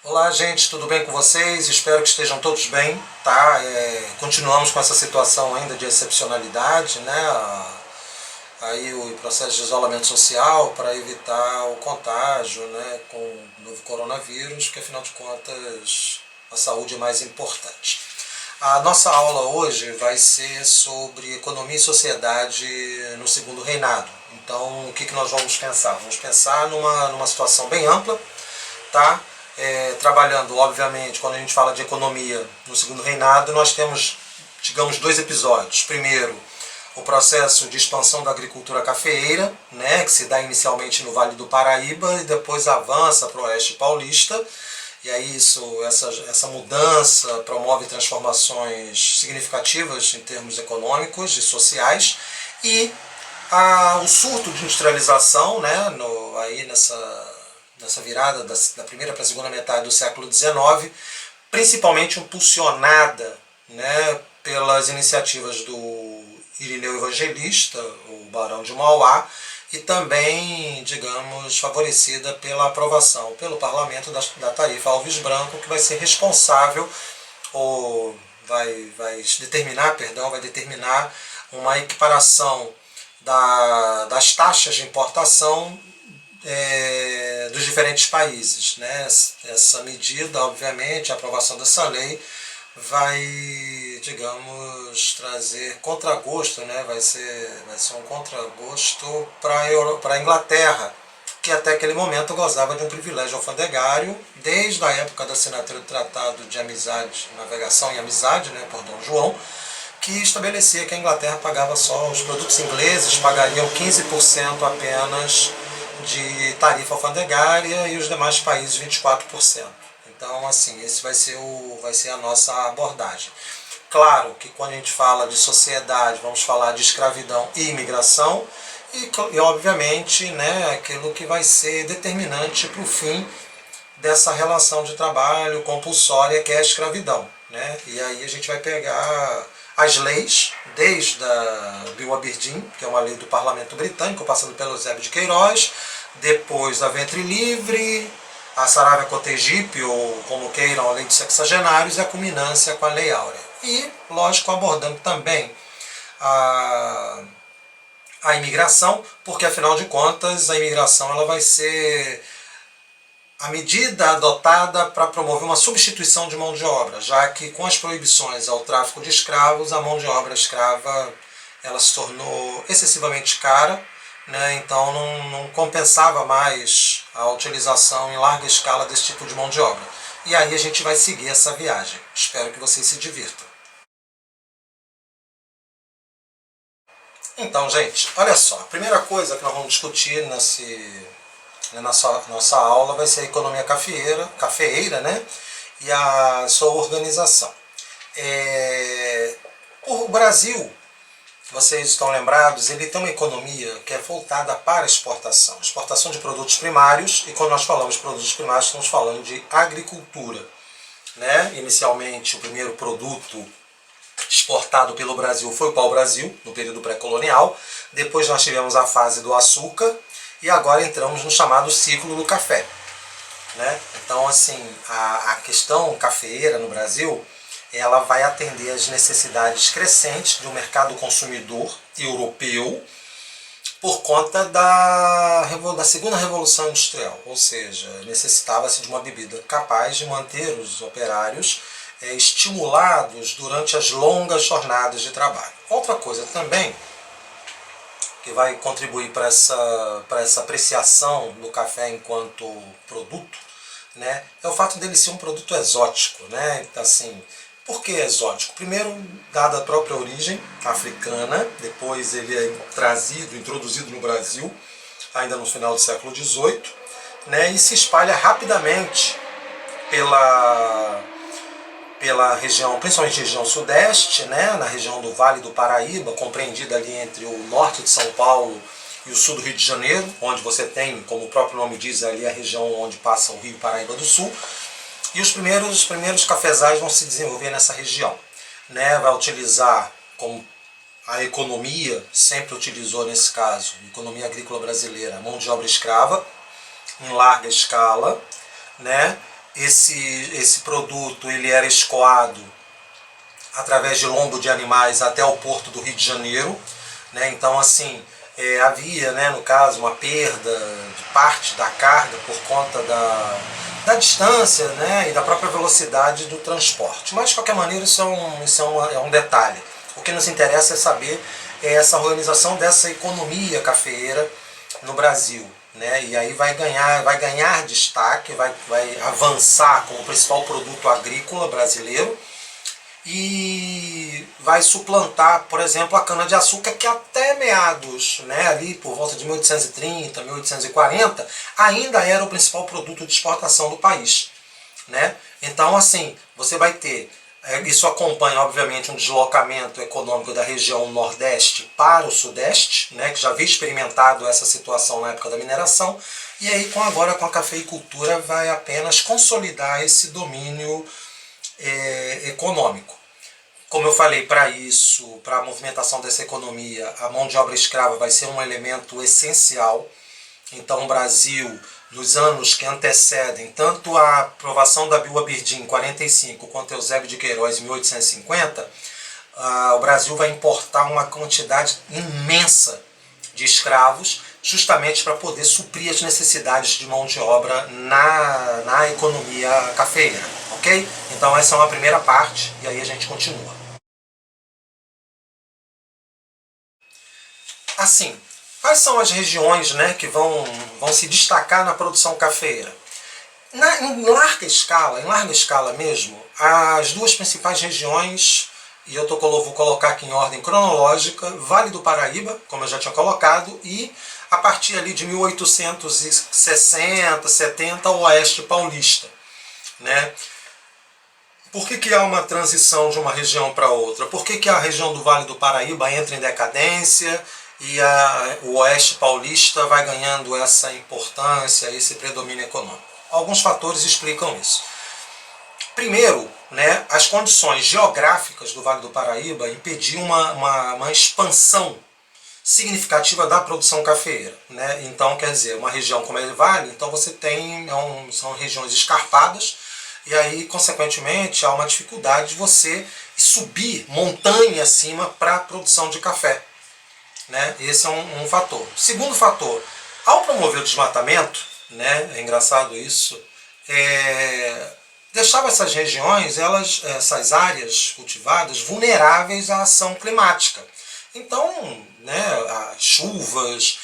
Olá, gente, tudo bem com vocês? Espero que estejam todos bem, tá? Continuamos com essa situação ainda de excepcionalidade, né? Aí o processo de isolamento social para evitar o contágio, né, com o novo coronavírus, que afinal de contas a saúde é mais importante. A nossa aula hoje vai ser sobre economia e sociedade no segundo reinado. Então, o que nós vamos pensar? Vamos pensar numa situação bem ampla, tá? Trabalhando, obviamente, quando a gente fala de economia no segundo reinado, nós temos, digamos, dois episódios. Primeiro, o processo de expansão da agricultura cafeeira, né, que se dá inicialmente no Vale do Paraíba e depois avança para o oeste paulista. E aí essa mudança promove transformações significativas em termos econômicos e sociais. E o surto de industrialização, né, aí nessa virada da primeira para a segunda metade do século XIX, principalmente impulsionada, né, pelas iniciativas do Irineu Evangelista, o Barão de Mauá, e também, digamos, favorecida pela aprovação pelo parlamento da tarifa Alves Branco, que vai ser responsável, ou vai determinar uma equiparação das taxas de importação dos diferentes países, né? Essa medida, obviamente, a aprovação dessa lei vai, digamos, trazer contragosto, né? Vai ser um contragosto para a Inglaterra, que até aquele momento gozava de um privilégio alfandegário, desde a época da assinatura do Tratado de Amizade, Navegação e Amizade, né, por Dom João, que estabelecia que a Inglaterra pagava só, os produtos ingleses pagariam 15% apenas de tarifa alfandegária e os demais países 24%. Então, assim, esse vai ser a nossa abordagem. Claro que quando a gente fala de sociedade, vamos falar de escravidão e imigração, e obviamente, né, aquilo que vai ser determinante para o fim dessa relação de trabalho compulsória que é a escravidão, né? E aí a gente vai pegar as leis, desde a Bill Aberdeen, que é uma lei do Parlamento Britânico, passando pelo Eusébio de Queiroz, depois a Ventre Livre, a Saravia Cotegipe, ou como queiram, a Lei dos Sexagenários, e a culminância com a Lei Áurea. E, lógico, abordando também a imigração, porque afinal de contas a imigração ela vai ser a medida adotada para promover uma substituição de mão de obra, já que com as proibições ao tráfico de escravos, a mão de obra escrava ela se tornou excessivamente cara, né? Então não compensava mais a utilização em larga escala desse tipo de mão de obra. E aí a gente vai seguir essa viagem. Espero que vocês se divirtam. Então, gente, olha só, a primeira coisa que nós vamos discutir na nossa aula vai ser a economia cafeeira, né? E a sua organização. O Brasil, vocês estão lembrados, ele tem uma economia que é voltada para a exportação. Exportação de produtos primários, e quando nós falamos de produtos primários, estamos falando de agricultura, né? Inicialmente, o primeiro produto exportado pelo Brasil foi o pau-brasil, no período pré-colonial. Depois nós tivemos a fase do açúcar, e agora entramos no chamado ciclo do café, né? Então, assim, a questão cafeeira no Brasil, ela vai atender às necessidades crescentes de um mercado consumidor europeu por conta da segunda revolução industrial, ou seja, necessitava-se de uma bebida capaz de manter os operários estimulados durante as longas jornadas de trabalho. Outra coisa também que vai contribuir para essa apreciação do café enquanto produto, né, é o fato dele ser um produto exótico, né? Então, assim, por que exótico? Primeiro, dada a própria origem africana, depois ele é introduzido no Brasil, ainda no final do século XVIII, né, e se espalha rapidamente pela região, principalmente região sudeste, né, na região do Vale do Paraíba, compreendida ali entre o norte de São Paulo e o sul do Rio de Janeiro, onde você tem, como o próprio nome diz, ali a região onde passa o Rio Paraíba do Sul. E os primeiros cafezais vão se desenvolver nessa região, né? Vai utilizar, como a economia sempre utilizou nesse caso, a economia agrícola brasileira, mão de obra escrava, em larga escala, né? esse produto ele era escoado através de lombo de animais até o porto do Rio de Janeiro, né? Então assim, havia, né, no caso, uma perda de parte da carga por conta da distância, né, e da própria velocidade do transporte. Mas de qualquer maneira isso é um detalhe. O que nos interessa é saber essa organização dessa economia cafeeira no Brasil, né? E aí vai ganhar destaque, vai avançar como principal produto agrícola brasileiro e vai suplantar, por exemplo, a cana-de-açúcar, que até meados, né, ali por volta de 1830, 1840, ainda era o principal produto de exportação do país, né? Então, assim, você vai ter, isso acompanha, obviamente, um deslocamento econômico da região Nordeste para o Sudeste, né, que já havia experimentado essa situação na época da mineração, e aí agora com a cafeicultura vai apenas consolidar esse domínio econômico. Como eu falei, para isso, para a movimentação dessa economia, a mão de obra escrava vai ser um elemento essencial. Então o Brasil, nos anos que antecedem tanto a aprovação da Bill Aberdeen em 45 quanto a Eusébio de Queiroz em 1850, o Brasil vai importar uma quantidade imensa de escravos, justamente para poder suprir as necessidades de mão de obra na economia cafeeira, ok? Então essa é uma primeira parte, e aí a gente continua. Assim, quais são as regiões, né, que vão se destacar na produção cafeeira? Em larga escala mesmo, as duas principais regiões, e vou colocar aqui em ordem cronológica, Vale do Paraíba, como eu já tinha colocado, e a partir ali de 1860, 70, o Oeste Paulista, né? Por que há uma transição de uma região para outra? Por que a região do Vale do Paraíba entra em decadência e o Oeste Paulista vai ganhando essa importância, esse predomínio econômico? Alguns fatores explicam isso. Primeiro, né, as condições geográficas do Vale do Paraíba impediam uma expansão significativa da produção cafeeira, né? Então, quer dizer, uma região como é o Vale, então você tem, são regiões escarpadas, e aí, consequentemente, há uma dificuldade de você subir montanha acima para a produção de café, né? Esse é um fator. Segundo fator, ao promover o desmatamento, né, é engraçado isso, deixava essas regiões, essas áreas cultivadas, vulneráveis à ação climática. Então, né, as chuvas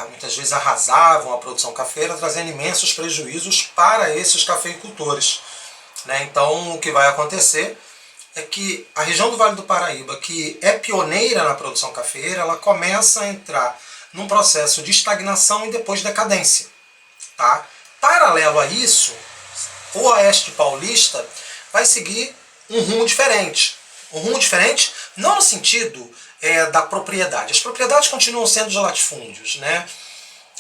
muitas vezes arrasavam a produção cafeira, trazendo imensos prejuízos para esses cafeicultores, né? Então, o que vai acontecer é que a região do Vale do Paraíba, que é pioneira na produção cafeeira, ela começa a entrar num processo de estagnação e depois decadência, tá? Paralelo a isso, o Oeste Paulista vai seguir um rumo diferente. Um rumo diferente não no sentido da propriedade. As propriedades continuam sendo de latifúndios, né?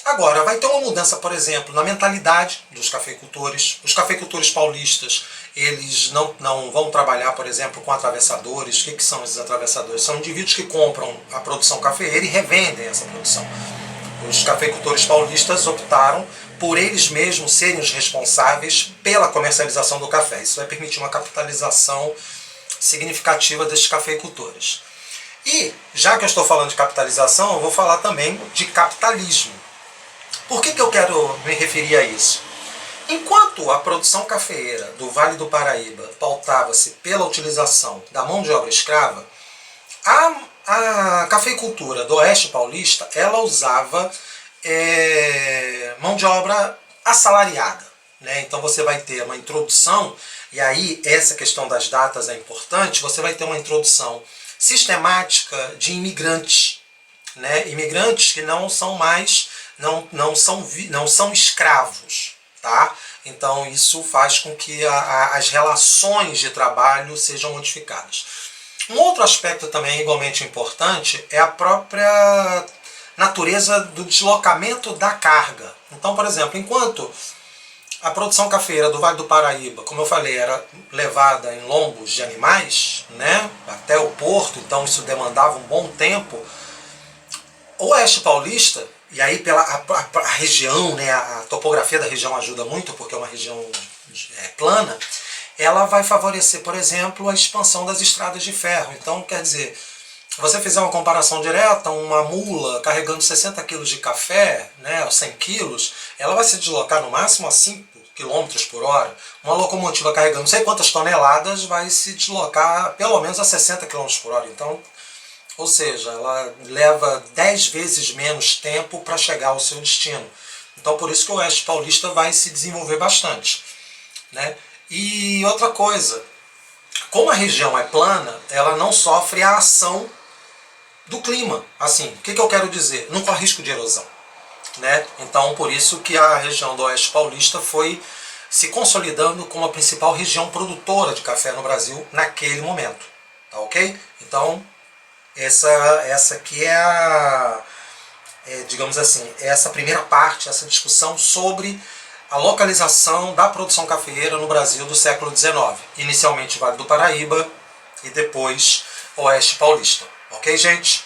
Agora, vai ter uma mudança, por exemplo, na mentalidade dos cafeicultores. Os cafeicultores paulistas, eles não vão trabalhar, por exemplo, com atravessadores. O que são esses atravessadores? São indivíduos que compram a produção cafeeira e revendem essa produção. Os cafeicultores paulistas optaram por eles mesmos serem os responsáveis pela comercialização do café. Isso vai permitir uma capitalização significativa desses cafeicultores. E, já que eu estou falando de capitalização, eu vou falar também de capitalismo. Por que eu quero me referir a isso? Enquanto a produção cafeeira do Vale do Paraíba pautava-se pela utilização da mão de obra escrava, a cafeicultura do Oeste Paulista, ela usava mão de obra assalariada, né? Então você vai ter uma introdução, e aí essa questão das datas é importante, você vai ter uma introdução sistemática de imigrantes, né? Imigrantes que não são mais, não são escravos, tá? Então isso faz com que as relações de trabalho sejam modificadas. Um outro aspecto também igualmente importante é a própria natureza do deslocamento da carga. Então, por exemplo, enquanto a produção cafeeira do Vale do Paraíba, como eu falei, era levada em lombos de animais, né, até o porto, então isso demandava um bom tempo. O Oeste Paulista, e aí pela a região, né, a topografia da região ajuda muito, porque é uma região plana, ela vai favorecer, por exemplo, a expansão das estradas de ferro. Então, quer dizer, se você fizer uma comparação direta, uma mula carregando 60 quilos de café, né, 100 quilos, ela vai se deslocar no máximo a 5 quilômetros por hora. Uma locomotiva carregando não sei quantas toneladas vai se deslocar pelo menos a 60 quilômetros por hora. Então, ou seja, ela leva 10 vezes menos tempo para chegar ao seu destino. Então, por isso que o Oeste Paulista vai se desenvolver bastante, né? E outra coisa, como a região é plana, ela não sofre a ação do clima. Assim, o que eu quero dizer? Não corre risco de erosão, né? Então, por isso que a região do Oeste Paulista foi se consolidando como a principal região produtora de café no Brasil naquele momento, tá ok? Então, essa aqui digamos assim, essa primeira parte, essa discussão sobre a localização da produção cafeeira no Brasil do século XIX. Inicialmente Vale do Paraíba e depois Oeste Paulista. Ok, gente?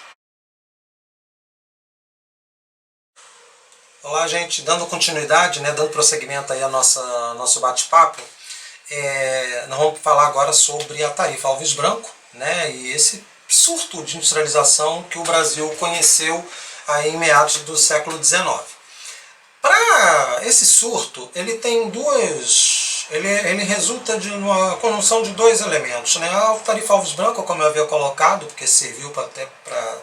Olá, gente. Dando continuidade, né, dando prosseguimento aí ao nosso bate-papo, nós vamos falar agora sobre a tarifa Alves Branco, né, e esse surto de industrialização que o Brasil conheceu aí em meados do século XIX. Para esse surto, ele tem ele resulta de uma conjunção de dois elementos, né? A tarifa Alves Branco, como eu havia colocado, porque serviu até para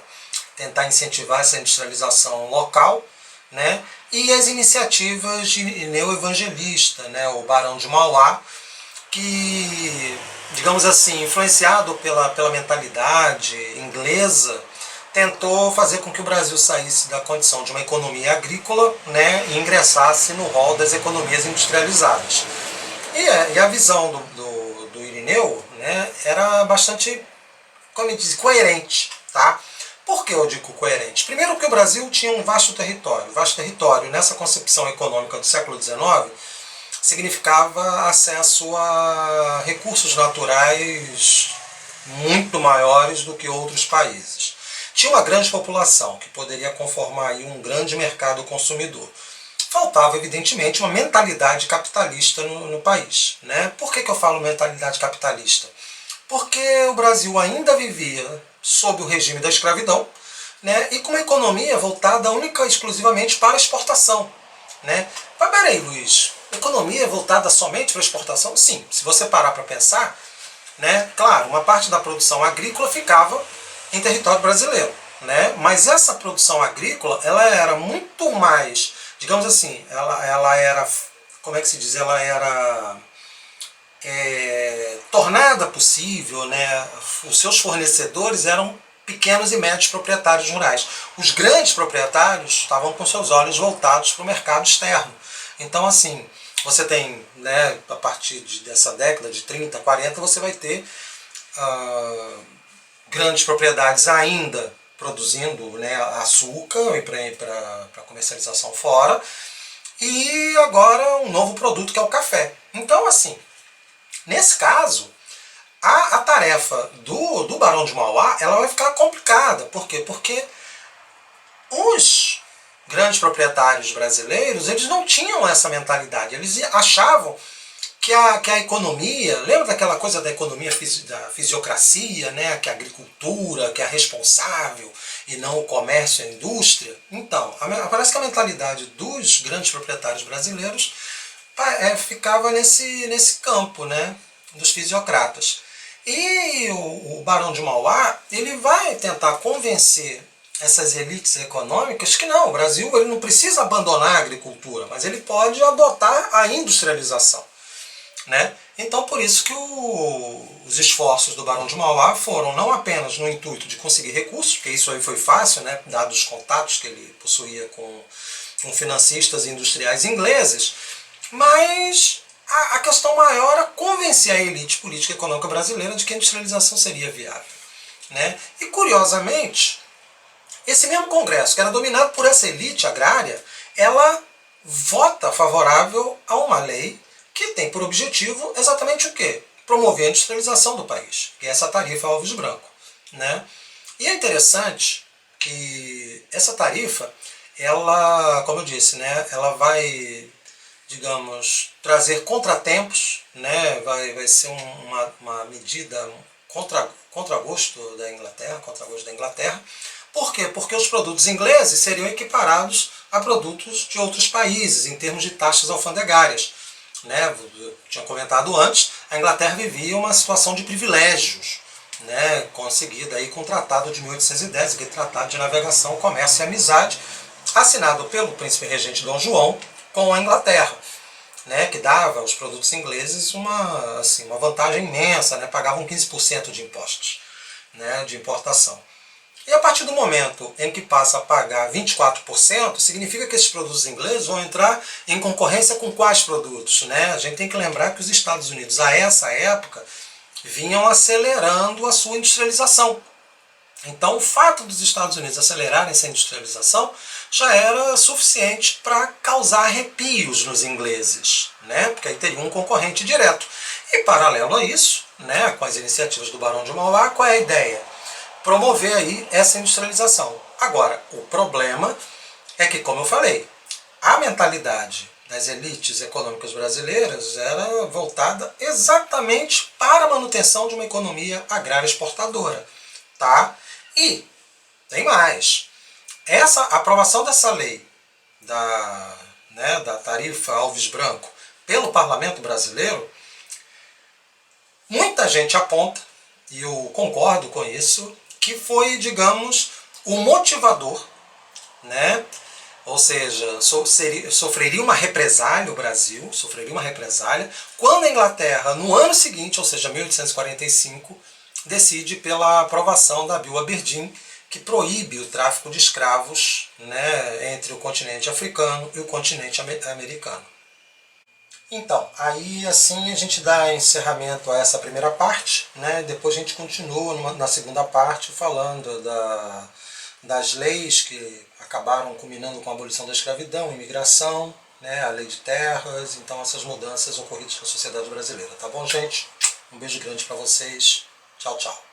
tentar incentivar essa industrialização local, né? E as iniciativas de neoevangelista, né? O Barão de Mauá, que, digamos assim, influenciado pela mentalidade inglesa, tentou fazer com que o Brasil saísse da condição de uma economia agrícola, né, e ingressasse no rol das economias industrializadas. E a visão do Irineu, né, era bastante, como eu disse, coerente. Tá? Por que eu digo coerente? Primeiro porque o Brasil tinha um vasto território. Vasto território, nessa concepção econômica do século XIX, significava acesso a recursos naturais muito maiores do que outros países. Tinha uma grande população que poderia conformar aí um grande mercado consumidor. Faltava, evidentemente, uma mentalidade capitalista no país. Né? Por que eu falo mentalidade capitalista? Porque o Brasil ainda vivia sob o regime da escravidão, né? E com uma economia voltada única e exclusivamente para a exportação. Né? Mas peraí, Luiz, economia voltada somente para a exportação? Sim, se você parar para pensar, né? Claro, uma parte da produção agrícola ficava em território brasileiro, né? Mas essa produção agrícola, ela era muito mais, digamos assim, ela era, como é que se diz, ela era tornada possível, né? Os seus fornecedores eram pequenos e médios proprietários rurais. Os grandes proprietários estavam com seus olhos voltados para o mercado externo. Então, assim, você tem, né, a partir dessa década de 30, 40, você vai ter grandes propriedades ainda produzindo, né, açúcar para comercialização fora, e agora um novo produto que é o café. Então, assim, nesse caso, a tarefa do Barão de Mauá, ela vai ficar complicada. Por quê? Porque os grandes proprietários brasileiros, eles não tinham essa mentalidade. Eles achavam que a economia, lembra daquela coisa da economia da fisiocracia, né? Que a agricultura, que é responsável e não o comércio e a indústria? Então, parece que a mentalidade dos grandes proprietários brasileiros ficava nesse campo, né? Dos fisiocratas. E o Barão de Mauá, ele vai tentar convencer essas elites econômicas que não, o Brasil ele não precisa abandonar a agricultura, mas ele pode adotar a industrialização. Né? Então, por isso que os esforços do Barão de Mauá foram não apenas no intuito de conseguir recursos, porque isso aí foi fácil, né, dados os contatos que ele possuía com financistas e industriais ingleses, mas a questão maior era convencer a elite política e econômica brasileira de que a industrialização seria viável. Né? E, curiosamente, esse mesmo Congresso, que era dominado por essa elite agrária, ela vota favorável a uma lei que tem por objetivo exatamente o quê? Promover a industrialização do país, que é essa tarifa Alves Branco. Né? E é interessante que essa tarifa, ela, como eu disse, né, ela vai digamos, trazer contratempos, né? Vai ser uma medida contra gosto da Inglaterra, Por quê? Porque os produtos ingleses seriam equiparados a produtos de outros países, em termos de taxas alfandegárias. Né? Eu tinha comentado antes, a Inglaterra vivia uma situação de privilégios, né? Conseguida aí com o Tratado de 1810, aquele Tratado de Navegação, Comércio e Amizade, assinado pelo príncipe regente Dom João com a Inglaterra, né? Que dava aos produtos ingleses uma vantagem imensa, né? Pagavam 15% de impostos, né? De importação. E a partir do momento em que passa a pagar 24%, significa que esses produtos ingleses vão entrar em concorrência com quais produtos? Né? A gente tem que lembrar que os Estados Unidos, a essa época, vinham acelerando a sua industrialização. Então, o fato dos Estados Unidos acelerarem essa industrialização já era suficiente para causar arrepios nos ingleses, né? Porque aí teria um concorrente direto. E, paralelo a isso, né, com as iniciativas do Barão de Mauá, qual é a ideia? Promover aí essa industrialização. Agora, o problema é que, como eu falei, a mentalidade das elites econômicas brasileiras era voltada exatamente para a manutenção de uma economia agrária exportadora. Tá? E tem mais. A aprovação dessa lei da tarifa Alves Branco pelo Parlamento brasileiro, muita gente aponta, e eu concordo com isso, que foi, digamos, o motivador, né? Ou seja, sofreria uma represália o Brasil, sofreria uma represália, quando a Inglaterra, no ano seguinte, ou seja, 1845, decide pela aprovação da Bill Aberdeen, que proíbe o tráfico de escravos, né, entre o continente africano e o continente americano. Então, aí assim a gente dá encerramento a essa primeira parte, né? Depois a gente continua na segunda parte falando das leis que acabaram culminando com a abolição da escravidão, imigração, né? A lei de terras, então essas mudanças ocorridas na sociedade brasileira. Tá bom, gente? Um beijo grande para vocês. Tchau, tchau.